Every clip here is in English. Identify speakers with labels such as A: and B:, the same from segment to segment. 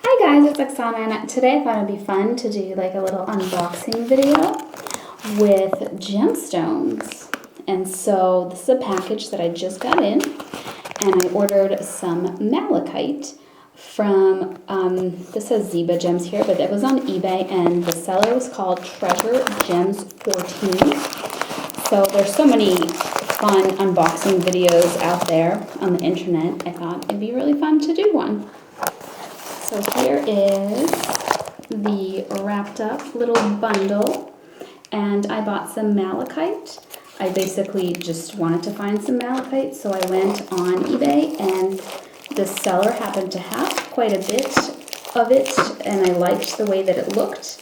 A: Hi guys, it's Oksana, and today I thought it'd be fun to do like a little unboxing video with gemstones. And so this is a package that I just got in, and I ordered some malachite from, this says Iqbal Gems here, but it was on eBay, and the seller was called Treasure Gems 14. So there's so many fun unboxing videos out there on the internet. I thought it'd be really fun to do one. So here is the wrapped up little bundle, and I bought some malachite. I basically just wanted to find some malachite, so I went on eBay, and the seller happened to have quite a bit of it, and I liked the way that it looked.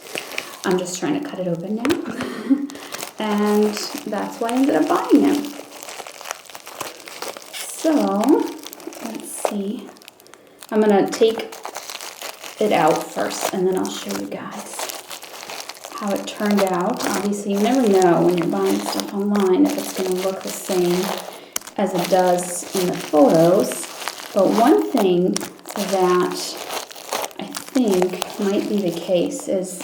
A: I'm just trying to cut it open now, and that's why I ended up buying it. So, let's see. I'm going to take it out first, and then I'll show you guys how it turned out. Obviously, you never know when you're buying stuff online if it's going to look the same as it does in the photos. But one thing that I think might be the case is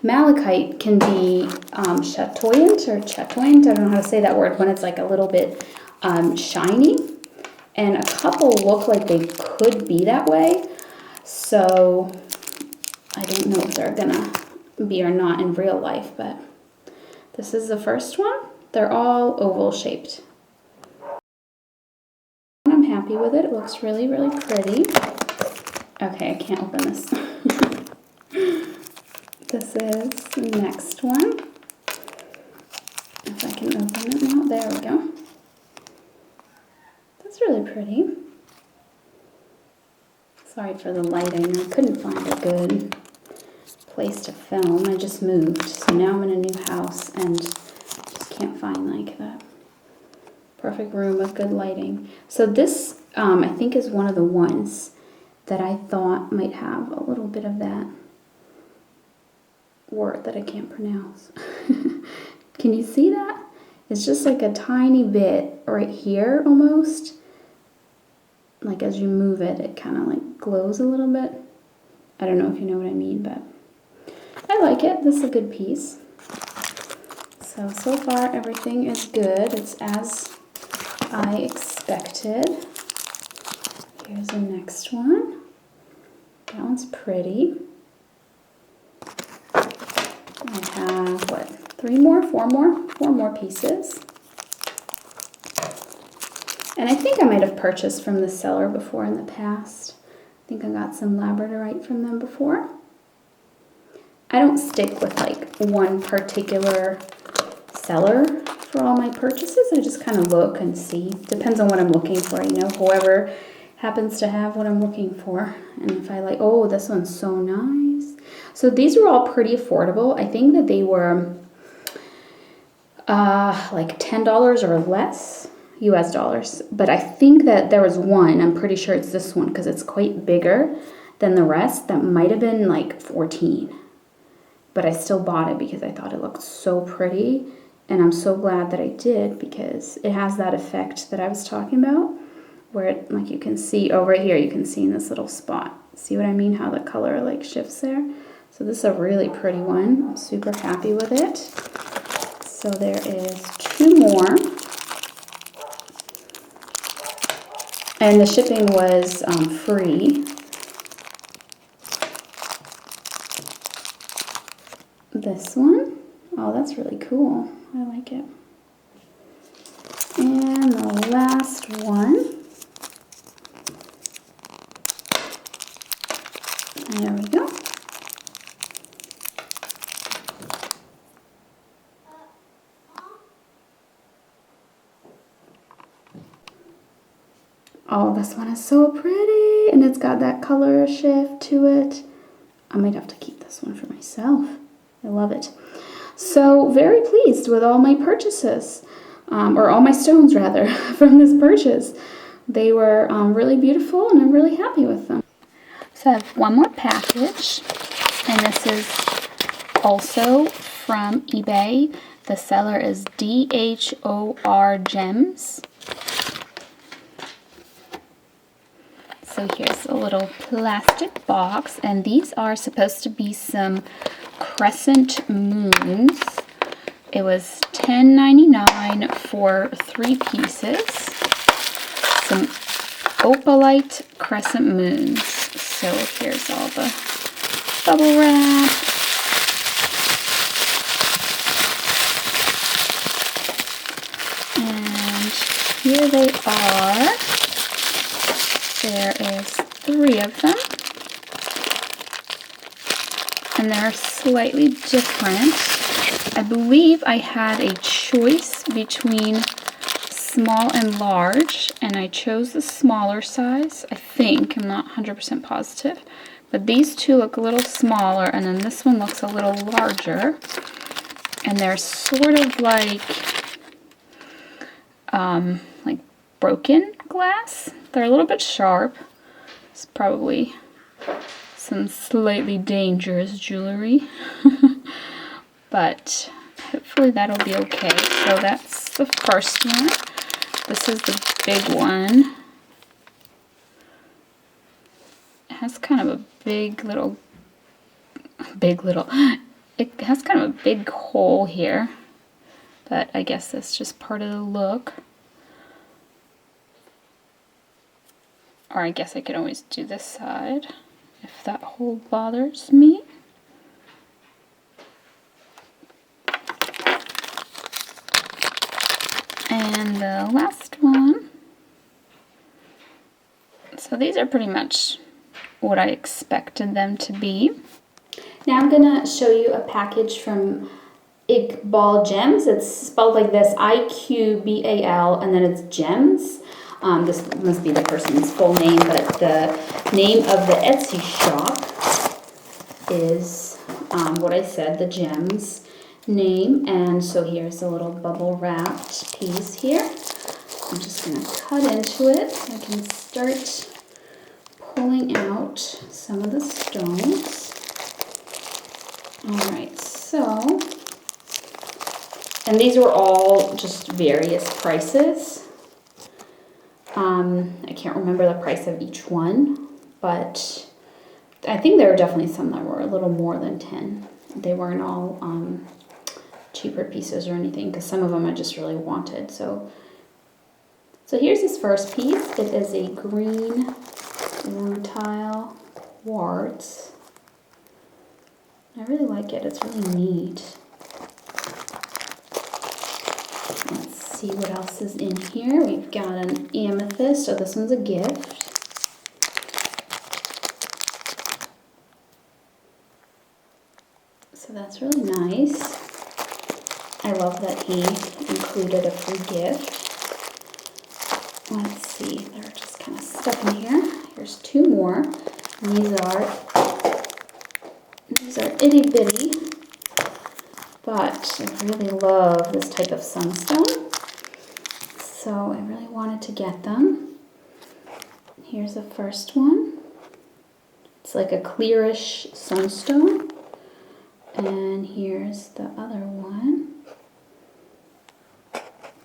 A: malachite can be chatoyant, I don't know how to say that word, when it's like a little bit shiny, and a couple look like they could be that way. So I don't know if they're gonna be or not in real life, but this is the first one. They're all oval shaped. I'm happy with it. It looks really, really pretty. Okay, I can't open this. This is the next one. If I can open it now. There we go. That's really pretty. Sorry for the lighting. I couldn't find a good place to film. I just moved, so now I'm in a new house and just can't find like that perfect room with good lighting. So this, I think, is one of the ones that I thought might have a little bit of that word that I can't pronounce. Can you see that? It's just like a tiny bit right here almost. Like as you move it, it kind of like glows a little bit. I don't know if you know what I mean, but I like it. This is a good piece. So far everything is good. It's as I expected. Here's the next one. That one's pretty. I have, what, four more pieces. And I think I might have purchased from the seller before in the past. I think I got some labradorite from them before. I don't stick with like one particular seller for all my purchases. I just kind of look and see. Depends on what I'm looking for, you know, whoever happens to have what I'm looking for. And if I like, oh, this one's so nice. So these were all pretty affordable. I think that they were like $10 or less. US dollars, but I think that there was one, I'm pretty sure it's this one because it's quite bigger than the rest, that might have been like 14, but I still bought it because I thought it looked so pretty, and I'm so glad that I did because it has that effect that I was talking about where it, like you can see over here, you can see in this little spot, see what I mean, how the color like shifts there. So this is a really pretty one. I'm super happy with it. So there is two more. And the shipping was free. This one, oh, that's really cool. I like it. And the last one. There we go. Oh, this one is so pretty, and it's got that color shift to it. I might have to keep this one for myself. I love it. So very pleased with all my purchases, or all my stones rather, from this purchase. They were really beautiful, and I'm really happy with them. So I have one more package, and this is also from eBay. The seller is Dhorgems. So here's a little plastic box, and these are supposed to be some Crescent Moons. It was $10.99 for 3 pieces. Some opalite Crescent Moons. So here's all the bubble wrap. And here they are. There is 3 of them. And they're slightly different. I believe I had a choice between small and large, and I chose the smaller size, I think. I'm not 100% positive. But these 2 look a little smaller, and then this one looks a little larger. And they're sort of like broken glass. They're a little bit sharp. It's probably some slightly dangerous jewelry. But hopefully that'll be okay. So that's the first one. This is the big one. It has kind of a big little, it has kind of a big hole here. But I guess that's just part of the look. Or I guess I could always do this side if that hole bothers me. And the last one. So these are pretty much what I expected them to be. Now I'm going to show you a package from Iqbal Gems. It's spelled like this, I-Q-B-A-L, and then it's Gems. This must be the person's full name, but the name of the Etsy shop is what I said, the Gems name. And so here's a little bubble wrapped piece here. I'm just going to cut into it so I can start pulling out some of the stones. Alright, so, and these were all just various prices. I can't remember the price of each one, but I think there were definitely some that were a little more than 10. They weren't all cheaper pieces or anything, because some of them I just really wanted. So here's this first piece. It is a green rutile quartz. I really like it. It's really neat. Let's see what else is in here. We've got an amethyst. So this one's a gift. So that's really nice. I love that he included a free gift. Let's see, they're just kind of stuck in here. Here's 2 more. And these are itty bitty, but I really love this type of sunstone. So I really wanted to get them. Here's the first one. It's like a clearish sunstone. And here's the other one.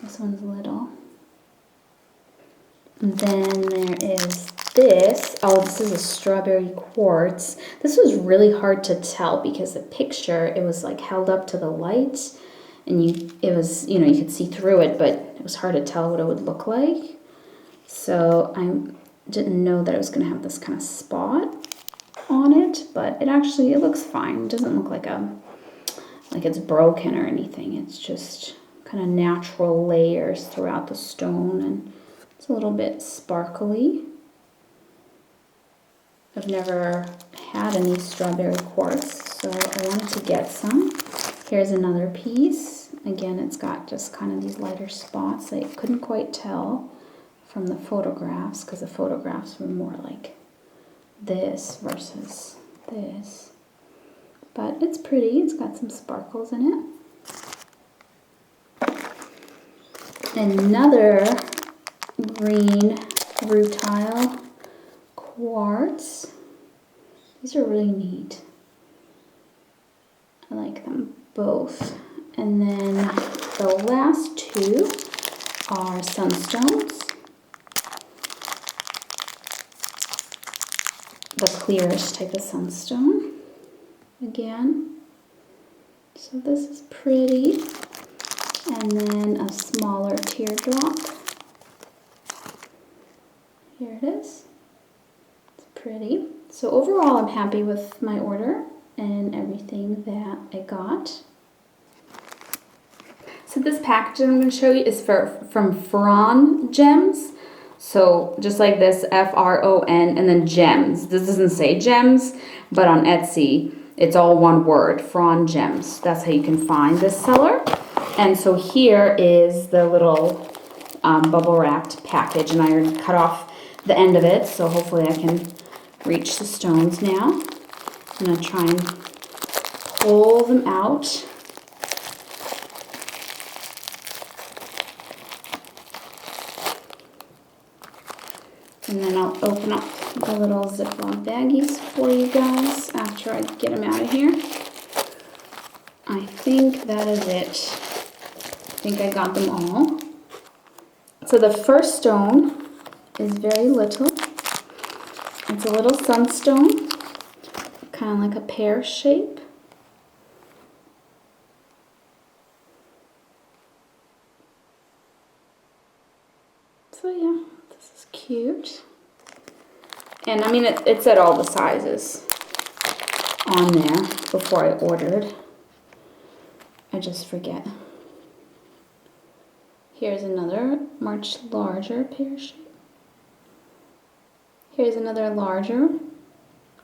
A: This one's little. And then there is this. Oh, this is a strawberry quartz. This was really hard to tell because the picture, it was like held up to the light, and it was, you could see through it, but it was hard to tell what it would look like. So I didn't know that it was going to have this kind of spot on it, but it looks fine. It doesn't look like it's broken or anything. It's just kind of natural layers throughout the stone, and it's a little bit sparkly. I've never had any strawberry quartz, so I wanted to get some. Here's another piece. Again, it's got just kind of these lighter spots. I couldn't quite tell from the photographs, because the photographs were more like this versus this. But it's pretty. It's got some sparkles in it. Another green rutile quartz. These are really neat. I like them both. And then the last 2 are sunstones. the clearish type of sunstone again. So this is pretty. And then a smaller teardrop. Here it is. It's pretty. So overall, I'm happy with my order and everything that I got. So this package I'm going to show you is from Frong Gems. So just like this, F-R-O-N and then Gems. This doesn't say Gems, but on Etsy, it's all one word, Frong Gems. That's how you can find this seller. And so here is the little bubble wrapped package, and I already cut off the end of it, so hopefully I can reach the stones now. I'm going to try and pull them out. And then I'll open up the little Ziploc baggies for you guys after I get them out of here. I think that is it. I think I got them all. So the first stone is very little. It's a little sunstone, kind of like a pear shape. So yeah, this is cute. And I mean, it said all the sizes on there before I ordered. I just forget. Here's another much larger pear shape. Here's another larger,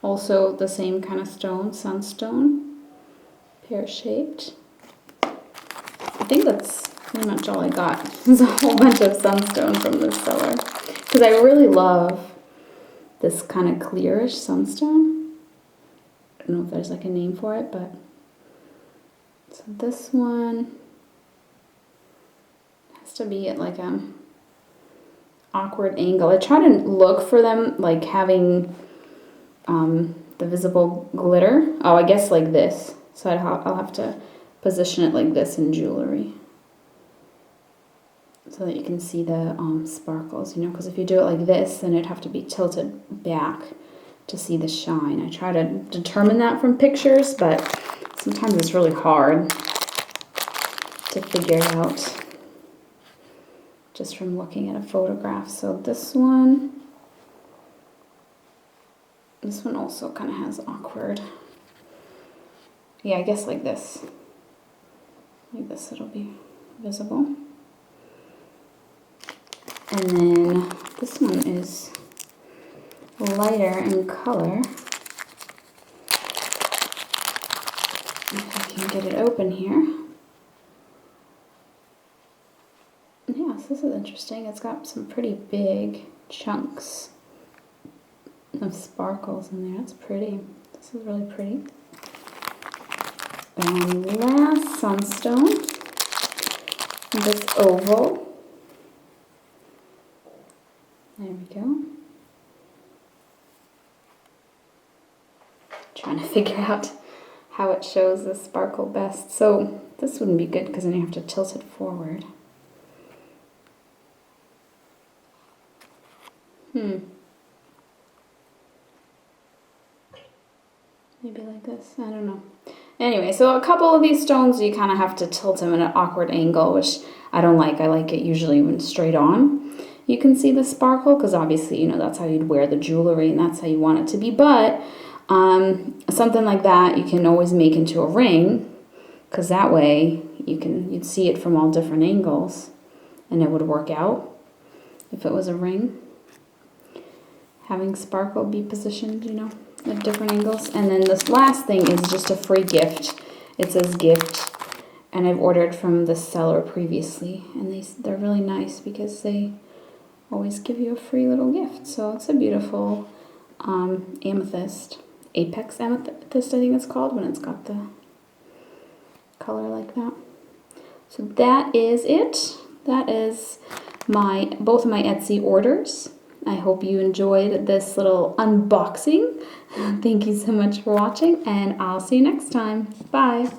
A: also the same kind of stone, sunstone, pear shaped. I think that's pretty much all I got. There's a whole bunch of sunstone from this seller because I really love this kind of clearish sunstone. I don't know if there's like a name for it, but so this one to be at like a awkward angle. I try to look for them like having the visible glitter. Oh, I guess like this. So I'll have to position it like this in jewelry so that you can see the sparkles, you know, because if you do it like this, then it'd have to be tilted back to see the shine. I try to determine that from pictures, but sometimes it's really hard to figure it out just from looking at a photograph. So this one also kind of has awkward, yeah, I guess like this it'll be visible. And then this one is lighter in color. If I can get it open here. Yes, this is interesting. It's got some pretty big chunks of sparkles in there. That's pretty. This is really pretty. And last sunstone, this oval. There we go. Trying to figure out how it shows the sparkle best. So this wouldn't be good because then you have to tilt it forward. Maybe like this, I don't know. Anyway, so a couple of these stones, you kind of have to tilt them at an awkward angle, which I don't like. I like it usually when straight on. You can see the sparkle, because obviously, you know, that's how you'd wear the jewelry, and that's how you want it to be. But something like that, you can always make into a ring, because that way you'd see it from all different angles, and it would work out if it was a ring. Having sparkle be positioned, you know, at different angles. And then this last thing is just a free gift. It says gift, and I've ordered from this seller previously, and they're really nice because they always give you a free little gift. So it's a beautiful amethyst, apex amethyst I think it's called, when it's got the color like that. So that is it. That is both of my Etsy orders. I hope you enjoyed this little unboxing. Thank you so much for watching, and I'll see you next time. Bye.